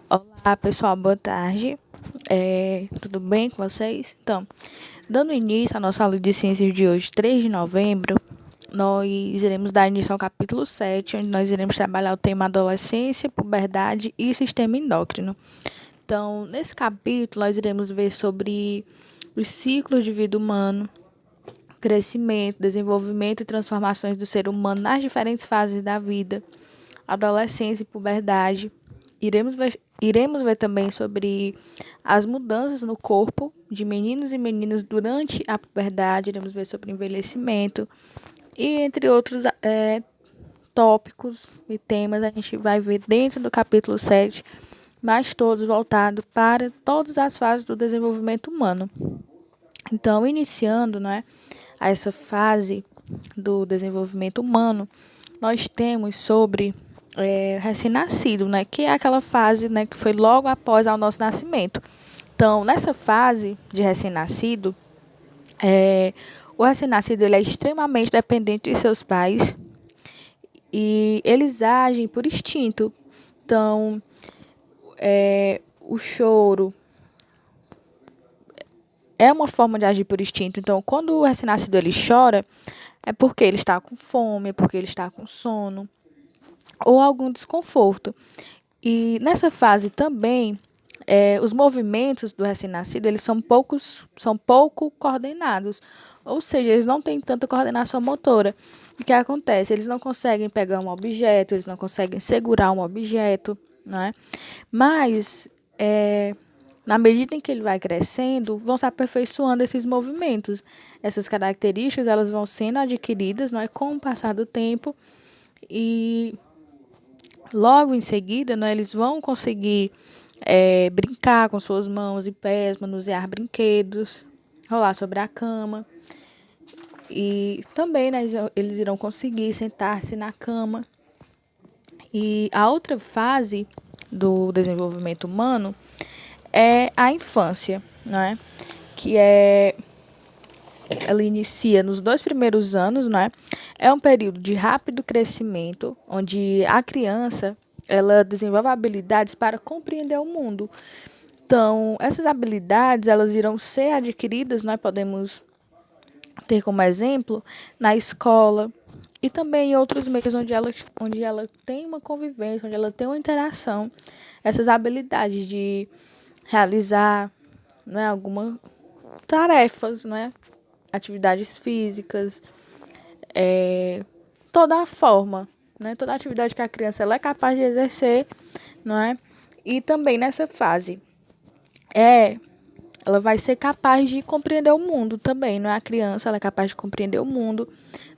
Olá, pessoal, boa tarde. Tudo bem com vocês? Então, dando início à nossa aula de ciências de hoje, 3 de novembro, nós iremos dar início ao capítulo 7, onde nós iremos trabalhar o tema adolescência, puberdade e sistema endócrino. Então, nesse capítulo, nós iremos ver sobre os ciclos de vida humano, crescimento, desenvolvimento e transformações do ser humano nas diferentes fases da vida, adolescência e puberdade. Iremos ver também sobre as mudanças no corpo de meninos e meninas durante a puberdade, iremos ver sobre envelhecimento e entre outros tópicos e temas a gente vai ver dentro do capítulo 7, mas todos voltados para todas as fases do desenvolvimento humano. Então, iniciando, essa fase do desenvolvimento humano, nós temos sobre recém-nascido, que é aquela fase, que foi logo após o nosso nascimento. Então, nessa fase de recém-nascido, o recém-nascido ele é extremamente dependente de seus pais e eles agem por instinto. Então, o choro é uma forma de agir por instinto. Então, quando o recém-nascido ele chora, é porque ele está com fome, é porque ele está com sono ou algum desconforto. E nessa fase também, os movimentos do recém-nascido eles são pouco coordenados, ou seja, eles não têm tanta coordenação motora. O que acontece? Eles não conseguem pegar um objeto, eles não conseguem segurar um objeto, né? Mas, na medida em que ele vai crescendo, vão se aperfeiçoando esses movimentos. Essas características elas vão sendo adquiridas, com o passar do tempo e logo em seguida, eles vão conseguir brincar com suas mãos e pés, manusear brinquedos, rolar sobre a cama. E também eles irão conseguir sentar-se na cama. E a outra fase do desenvolvimento humano é a infância, que ela inicia nos 2 primeiros anos, É um período de rápido crescimento, onde a criança ela desenvolve habilidades para compreender o mundo. Então, essas habilidades elas irão ser adquiridas, nós podemos ter como exemplo na escola e também em outros meios onde ela tem uma convivência, onde ela tem uma interação, essas habilidades de realizar, algumas tarefas, atividades físicas, toda a forma, toda a atividade que a criança ela é capaz de exercer, E também nessa fase ela vai ser capaz de compreender o mundo também, A criança ela é capaz de compreender o mundo.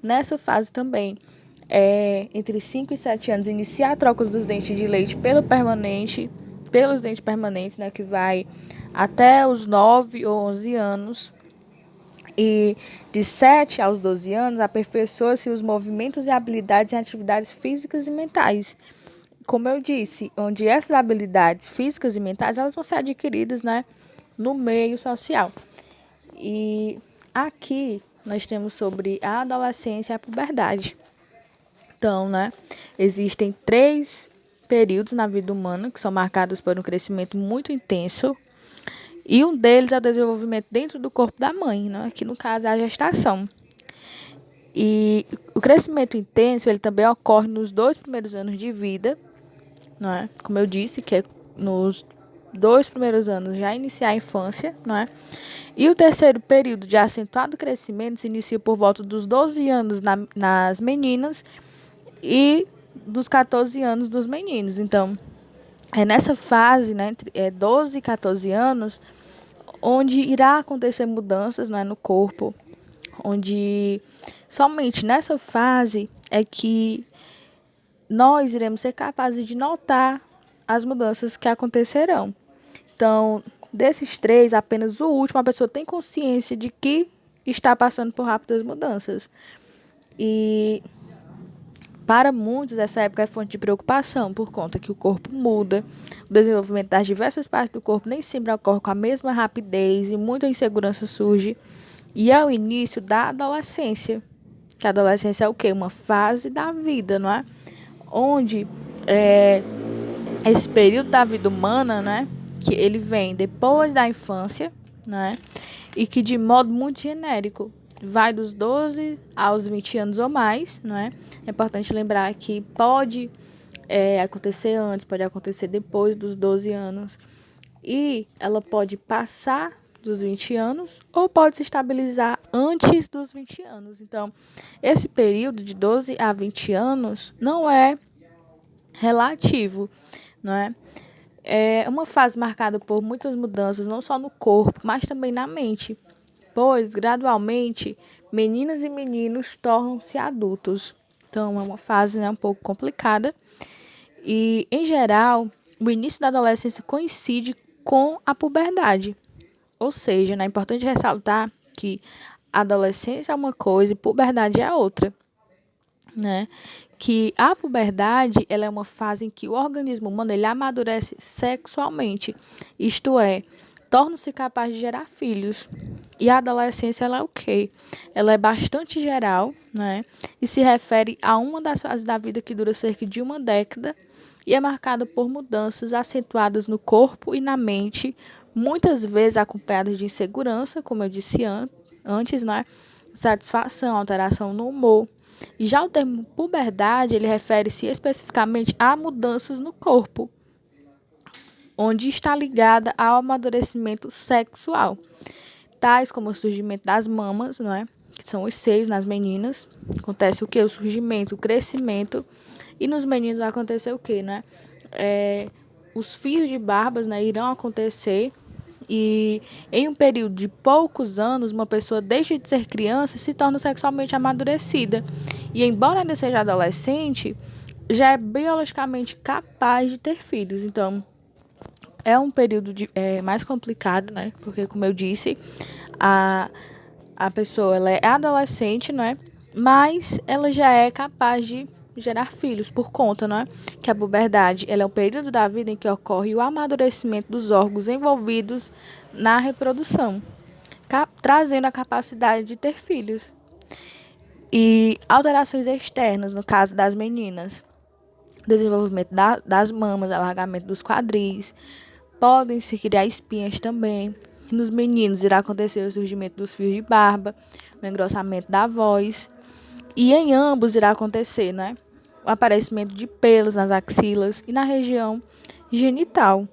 Nessa fase também, entre 5 e 7 anos, iniciar a troca dos dentes de leite pelos dentes permanentes, que vai até os 9 ou 11 anos. E de 7 aos 12 anos, aperfeiçoa-se os movimentos e habilidades em atividades físicas e mentais. Como eu disse, onde essas habilidades físicas e mentais elas vão ser adquiridas, no meio social. E aqui nós temos sobre a adolescência e a puberdade. Então, existem 3 períodos na vida humana que são marcados por um crescimento muito intenso. E um deles é o desenvolvimento dentro do corpo da mãe, que no caso é a gestação. E o crescimento intenso ele também ocorre nos 2 primeiros anos de vida, Como eu disse, que é nos 2 primeiros anos já iniciar a infância, E o terceiro período de acentuado crescimento se inicia por volta dos 12 anos nas meninas e dos 14 anos dos meninos. Então, é nessa fase, entre 12 e 14 anos, onde irá acontecer mudanças, no corpo, onde somente nessa fase é que nós iremos ser capazes de notar as mudanças que acontecerão. Então, desses 3, apenas o último, a pessoa tem consciência de que está passando por rápidas mudanças. E para muitos, essa época é fonte de preocupação, por conta que o corpo muda, o desenvolvimento das diversas partes do corpo nem sempre ocorre com a mesma rapidez e muita insegurança surge. E é o início da adolescência, que a adolescência é o quê? Uma fase da vida, Onde esse período da vida humana, né, que ele vem depois da infância, né, e que de modo muito genérico vai dos 12 aos 20 anos ou mais, não é? É importante lembrar que pode acontecer antes, pode acontecer depois dos 12 anos, e ela pode passar dos 20 anos ou pode se estabilizar antes dos 20 anos. Então, esse período de 12 a 20 anos não é relativo, não é? É uma fase marcada por muitas mudanças, não só no corpo, mas também na mente, pois gradualmente meninas e meninos tornam-se adultos. Então é uma fase, né, um pouco complicada e, em geral, o início da adolescência coincide com a puberdade. Ou seja, né, é importante ressaltar que a adolescência é uma coisa e puberdade é outra, né? Que a puberdade, ela é uma fase em que o organismo humano ele amadurece sexualmente, isto é, torna-se capaz de gerar filhos. E a adolescência ela é o quê? Ela é bastante geral, né? E se refere a uma das fases da vida que dura cerca de uma década e é marcada por mudanças acentuadas no corpo e na mente, muitas vezes acompanhadas de insegurança, como eu disse antes, né? Satisfação, alteração no humor. E já o termo puberdade, ele refere-se especificamente a mudanças no corpo, onde está ligada ao amadurecimento sexual, tais como o surgimento das mamas, não é? Que são os seios nas meninas. Acontece o que? O surgimento, o crescimento. E nos meninos vai acontecer o que, né? Os fios de barbas, né, irão acontecer e em um período de poucos anos, uma pessoa deixa de ser criança e se torna sexualmente amadurecida. E embora ainda seja adolescente, já é biologicamente capaz de ter filhos. Então, é um período mais complicado, né? Porque, como eu disse, a, a pessoa ela é adolescente, não é? Mas ela já é capaz de gerar filhos por conta, não é? Que a puberdade ela é um período da vida em que ocorre o amadurecimento dos órgãos envolvidos na reprodução, trazendo a capacidade de ter filhos. E alterações externas, no caso das meninas, desenvolvimento das mamas, alargamento dos quadris, podem se criar espinhas também. Nos meninos irá acontecer o surgimento dos fios de barba, o engrossamento da voz. E em ambos irá acontecer, né? O aparecimento de pelos nas axilas e na região genital.